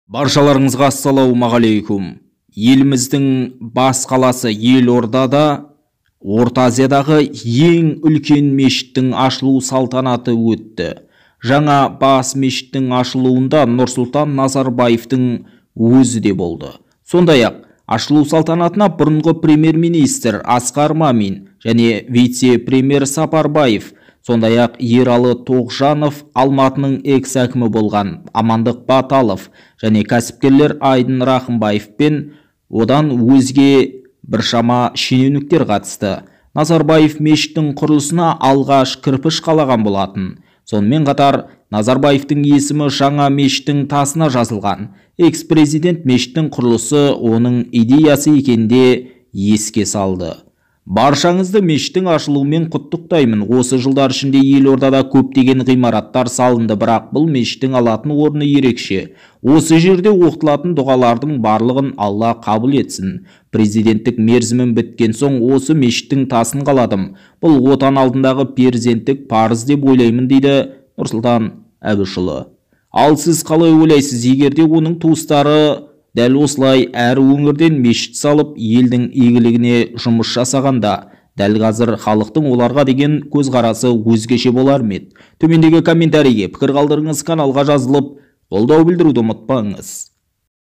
Баршаларыңызға ассалаумағалейкум. Еліміздің бас қаласы Елордада Орта Азиядағы ең үлкен мешіттің ашылу салтанаты өтті. Жаңа бас мешіттің ашылуында Нұрсұлтан Назарбаевтың өзі де болды. Сондай-ақ ашылу салтанатына бұрынғы премьер-министр Асқар Мамин және вице-премьер Сапарбаев, сондай-ақ Ералы Тоғжанов, Алматының экс-әкімі болған Амандық Баталов және кәсіпкерлер Айдын Рахымбаев пен одан өзге біршама шенеуніктер қатысты. Назарбаев мешіттің құрылысына алғаш кірпіш қалаған болатын. Сонымен қатар Назарбаевтың есімі жаңа мешіттің тасына жазылған. Экс-президент мешіттің құрылысы оның идеясы екенде еске салды. Баршаңызды мешіттің ашылуымен құттықтаймын. Осы жылдар ішінде Елордада көптеген ғимараттар салынды, бірақ бұл мешіттің алатын орны ерекше. Осы жерде оқытылатын дұғалардың барлығын Алла қабыл етсін. Президенттік мерзімім біткен соң осы мешіттің тасын қаладым. Бұл отан алдындағы перзенттік парыз деп ойлаймын, дейді Нұрсұлтан Әбішұлы. Ал сіз қалай ойлайсыз? Егерде оның туыстары дәл осылай әр өңірден мешіт салып, елдің игілігіне жұмыс жасағанда, дәл қазір халықтың оларға деген көзқарасы өзгеше болар ма еді? Төмендегі комментарийге пікір қалдырыңыз, каналға жазылып, қолдау білдіруді ұмытпаңыз.